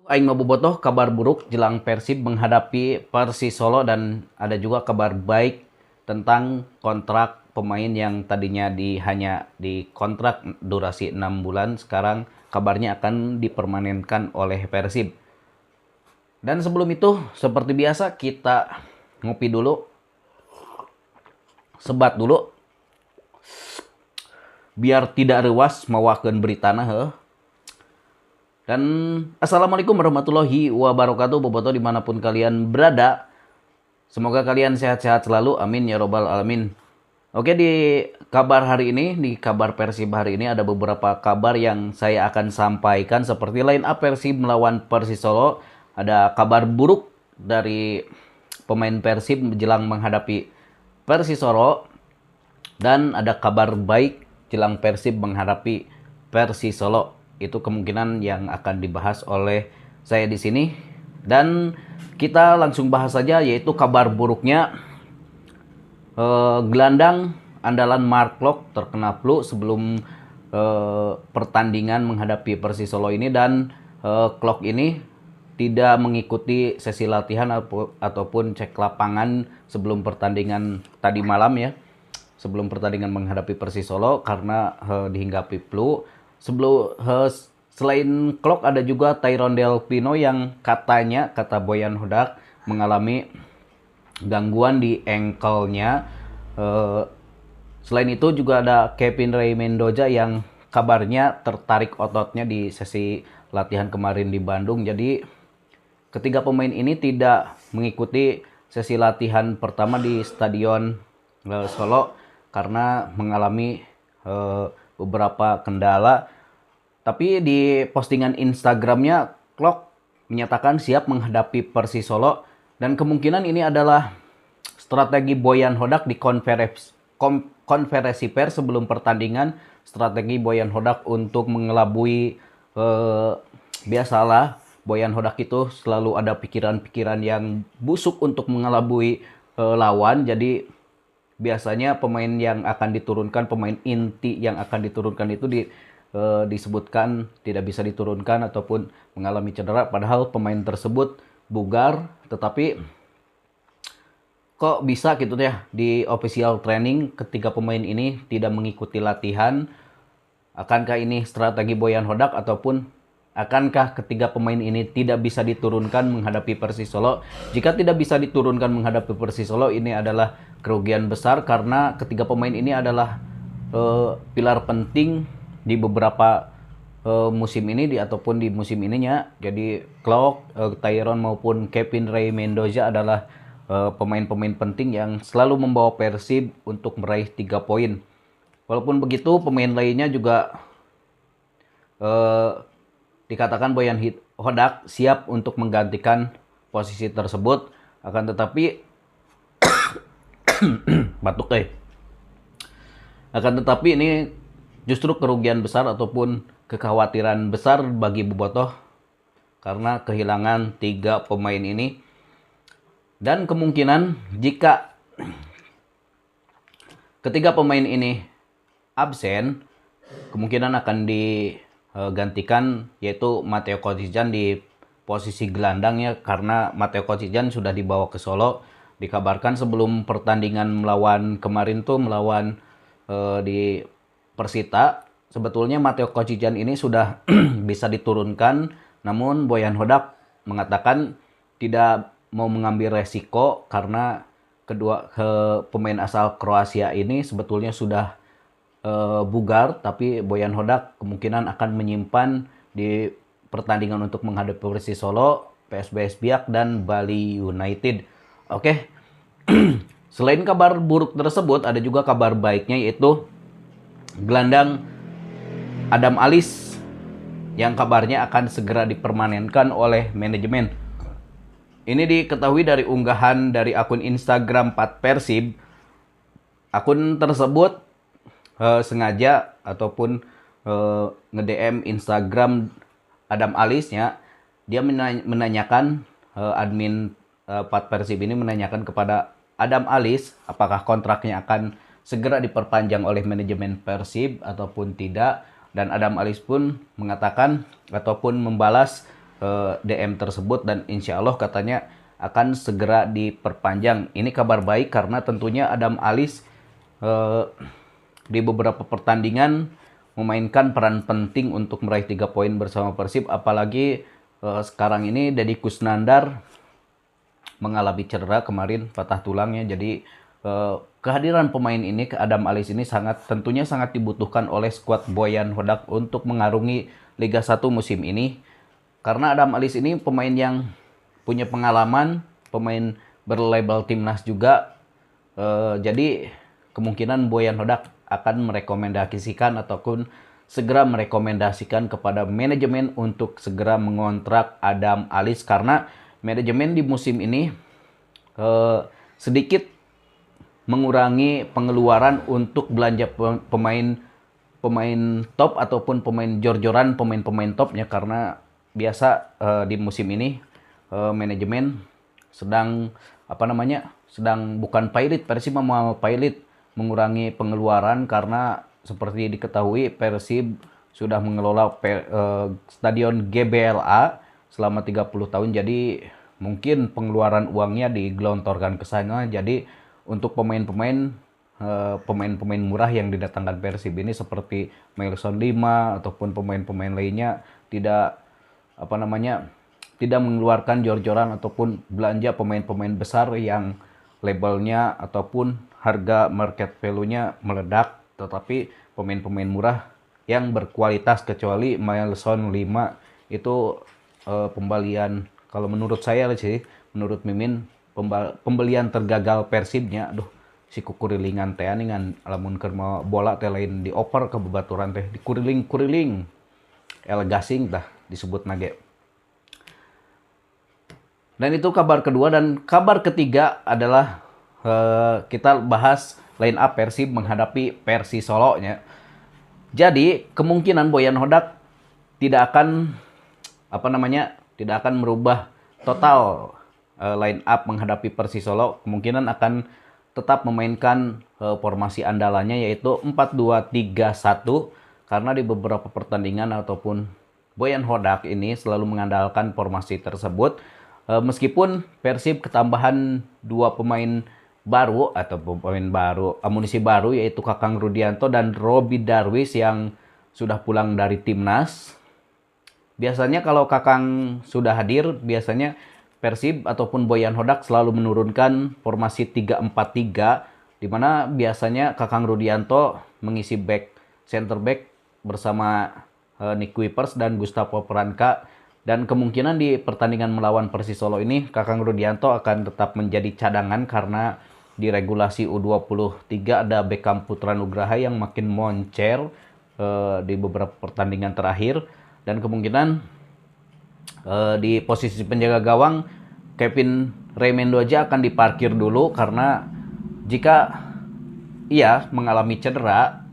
Aing Mabobotoh, kabar buruk jelang Persib menghadapi Persis Solo dan ada juga kabar baik tentang kontrak pemain yang tadinya hanya di kontrak durasi 6 bulan, sekarang kabarnya akan dipermanenkan oleh Persib. Dan sebelum itu, seperti biasa kita ngopi dulu, sebat dulu, biar tidak rewas mawakeun beritana heuh. Dan assalamualaikum warahmatullahi wabarakatuh, bobotoh dimanapun kalian berada. Semoga kalian sehat-sehat selalu, amin ya robbal alamin. Oke, di kabar hari ini, di kabar Persib hari ini ada beberapa kabar yang saya akan sampaikan seperti line up Persib melawan Persis Solo. Ada kabar buruk dari pemain Persib menjelang menghadapi Persis Solo dan ada kabar baik jelang Persib menghadapi Persis Solo. Itu kemungkinan yang akan dibahas oleh saya di sini. Dan kita langsung bahas saja, yaitu kabar buruknya. Gelandang andalan Mark Klok terkena flu sebelum pertandingan menghadapi Persis Solo ini, dan Klok ini tidak mengikuti sesi latihan ataupun cek lapangan sebelum pertandingan tadi malam ya. Sebelum pertandingan menghadapi Persis Solo karena dihinggapi flu. Selain Klok ada juga Tyrone Delpino yang katanya, kata Boyan Hodak, mengalami gangguan di ankle-nya. Selain itu juga ada Kevin Ray Mendoza yang kabarnya tertarik ototnya di sesi latihan kemarin di Bandung. Jadi ketiga pemain ini tidak mengikuti sesi latihan pertama di Stadion Solo karena mengalami beberapa kendala. Tapi di postingan Instagramnya, Klok menyatakan siap menghadapi Persis Solo. Dan kemungkinan ini adalah strategi Boyan Hodak di konferensi pers sebelum pertandingan. Strategi Boyan Hodak untuk mengelabui, biasalah Boyan Hodak itu selalu ada pikiran-pikiran yang busuk untuk mengelabui lawan. Jadi biasanya pemain yang akan diturunkan, pemain inti yang akan diturunkan itu disebutkan tidak bisa diturunkan ataupun mengalami cedera, padahal pemain tersebut bugar. Tetapi kok bisa gitu ya, di official training ketiga pemain ini tidak mengikuti latihan? Akankah ini strategi Boyan Hodak, ataupun akankah ketiga pemain ini tidak bisa diturunkan menghadapi Persis Solo? Jika tidak bisa diturunkan menghadapi Persis Solo, ini adalah kerugian besar karena ketiga pemain ini adalah pilar penting di beberapa musim ini ataupun di musim ininya. Jadi Klok, Tyrone maupun Kevin Ray Mendoza adalah pemain-pemain penting yang selalu membawa Persib untuk meraih 3 poin. Walaupun begitu, pemain lainnya juga dikatakan Boyan Hodak siap untuk menggantikan posisi tersebut. Akan tetapi batuk akan tetapi ini justru kerugian besar ataupun kekhawatiran besar bagi Bobotoh karena kehilangan 3 pemain ini. Dan kemungkinan jika ketiga pemain ini absen, kemungkinan akan digantikan yaitu Matteo Kocijan di posisi gelandangnya, karena Matteo Kocijan sudah dibawa ke Solo. Dikabarkan sebelum pertandingan melawan kemarin tuh melawan di Persita, sebetulnya Matteo Kocijan ini sudah bisa diturunkan, namun Boyan Hodak mengatakan tidak mau mengambil resiko karena kedua pemain asal Kroasia ini sebetulnya sudah bugar. Tapi Boyan Hodak kemungkinan akan menyimpan di pertandingan untuk menghadapi Persis Solo, PSBS Biak dan Bali United. Oke. Selain kabar buruk tersebut, ada juga kabar baiknya, yaitu gelandang Adam Alis yang kabarnya akan segera dipermanenkan oleh manajemen. Ini diketahui dari unggahan dari akun Instagram Pat Persib. Akun tersebut sengaja ataupun nge-DM Instagram Adam Alisnya. Dia menanyakan, admin Pat Persib ini menanyakan kepada Adam Alis apakah kontraknya akan segera diperpanjang oleh manajemen Persib ataupun tidak. Dan Adam Alis pun mengatakan ataupun membalas DM tersebut, dan insya Allah katanya akan segera diperpanjang. Ini kabar baik karena tentunya Adam Alis di beberapa pertandingan memainkan peran penting untuk meraih 3 poin bersama Persib, apalagi sekarang ini Deddy Kusnandar mengalami cedera kemarin, patah tulangnya. Jadi kehadiran pemain ini, Adam Alis ini tentunya sangat dibutuhkan oleh skuad Boyan Hodak untuk mengarungi Liga 1 musim ini. Karena Adam Alis ini pemain yang punya pengalaman, pemain berlabel timnas juga. Jadi kemungkinan Boyan Hodak akan merekomendasikan ataupun segera merekomendasikan kepada manajemen untuk segera mengontrak Adam Alis, karena manajemen di musim ini sedikit mengurangi pengeluaran untuk belanja pemain top ataupun pemain jor-joran, pemain topnya, karena biasa di musim ini manajemen sedang sedang bukan pilot, Persib mau pilot mengurangi pengeluaran, karena seperti diketahui Persib sudah mengelola stadion GBLA selama 30 tahun, jadi mungkin pengeluaran uangnya digelontorkan ke sana. Jadi untuk pemain-pemain murah yang didatangkan Persib ini seperti Melson Lima ataupun pemain-pemain lainnya tidak tidak mengeluarkan jor-joran ataupun belanja pemain-pemain besar yang labelnya ataupun harga market value-nya meledak, tetapi pemain-pemain murah yang berkualitas, kecuali Melson 5 itu pembelian, kalau menurut saya sih, menurut Mimin, pembelian tergagal Persibnya. Aduh, si kukurilingan teh ningan lamun keur bola teh lain dioper ke babaturan teh dikuriling el gasing tah disebut nage. Dan itu kabar kedua. Dan kabar ketiga adalah kita bahas line up Persib menghadapi Persi Solo-nya. Jadi kemungkinan Boyan Hodak tidak akan tidak akan merubah total line up menghadapi Persi Solo. Kemungkinan akan tetap memainkan formasi andalannya, yaitu 4-2-3-1, karena di beberapa pertandingan ataupun Boyan Hodak ini selalu mengandalkan formasi tersebut. Meskipun Persib ketambahan 2 pemain baru atau amunisi baru, yaitu Kakang Rudianto dan Robi Darwis yang sudah pulang dari timnas. Biasanya kalau Kakang sudah hadir, biasanya Persib ataupun Boyan Hodak selalu menurunkan formasi 3-4-3, di mana biasanya Kakang Rudianto mengisi center back bersama Nick Kuipers dan Gustavo Peranka. Dan kemungkinan di pertandingan melawan Persis Solo ini Kakang Rudianto akan tetap menjadi cadangan, karena di regulasi U23 ada Beckham Putra Nugraha yang makin moncer di beberapa pertandingan terakhir. Dan kemungkinan di posisi penjaga gawang Kevin Raymendoja akan diparkir dulu, karena jika ia mengalami cedera,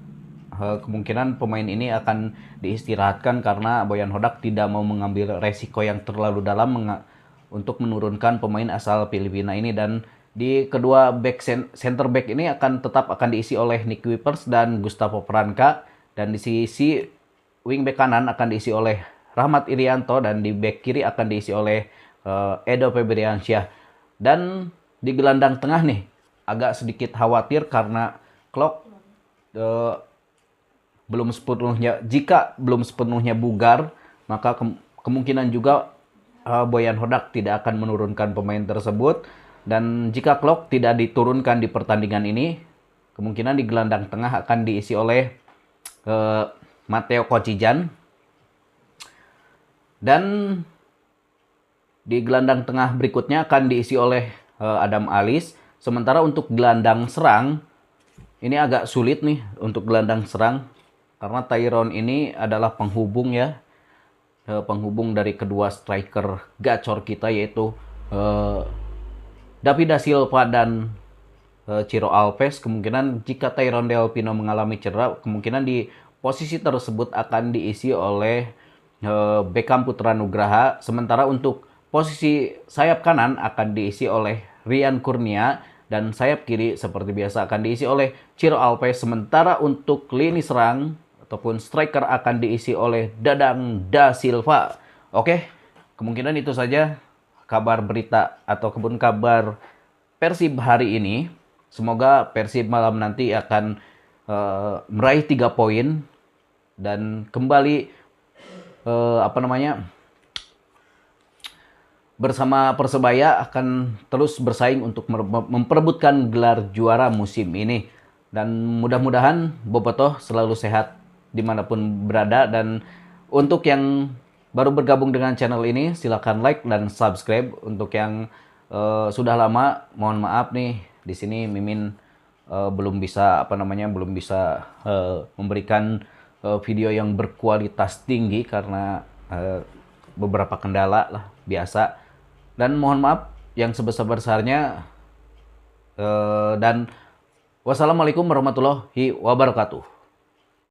kemungkinan pemain ini akan diistirahatkan, karena Boyan Hodak tidak mau mengambil resiko yang terlalu dalam untuk menurunkan pemain asal Filipina ini. Dan di kedua center back ini tetap akan diisi oleh Nick Kuipers dan Gustavo Peranka, dan di sisi wingback kanan akan diisi oleh Rahmat Irianto, dan di back kiri akan diisi oleh Edo Febriansyah. Dan di gelandang tengah nih agak sedikit khawatir, karena Klok jika belum sepenuhnya bugar, maka kemungkinan juga Boyan Hodak tidak akan menurunkan pemain tersebut. Dan jika Klok tidak diturunkan di pertandingan ini, kemungkinan di gelandang tengah akan diisi oleh Matteo Kocijan. Dan di gelandang tengah berikutnya akan diisi oleh Adam Alis. Sementara untuk gelandang serang, ini agak sulit nih untuk gelandang serang, karena Tyron ini adalah penghubung penghubung dari kedua striker gacor kita, yaitu David da Silva dan Ciro Alves. Kemungkinan jika Tyron Del Pino mengalami cedera, kemungkinan di posisi tersebut akan diisi oleh Beckham Putra Nugraha. Sementara untuk posisi sayap kanan akan diisi oleh Rian Kurnia, dan sayap kiri seperti biasa akan diisi oleh Ciro Alves. Sementara untuk lini serang ataupun striker akan diisi oleh Dadang da Silva. Oke, kemungkinan itu saja kabar berita ataupun kabar Persib hari ini. Semoga Persib malam nanti akan meraih 3 poin dan kembali bersama Persebaya akan terus bersaing untuk memperebutkan gelar juara musim ini. Dan mudah-mudahan Bobotoh selalu sehat dimanapun berada. Dan untuk yang baru bergabung dengan channel ini, silakan like dan subscribe. Untuk yang sudah lama, mohon maaf nih, di sini Mimin belum bisa memberikan video yang berkualitas tinggi karena beberapa kendala lah biasa. Dan mohon maaf yang sebesar-besarnya, dan wassalamualaikum warahmatullahi wabarakatuh.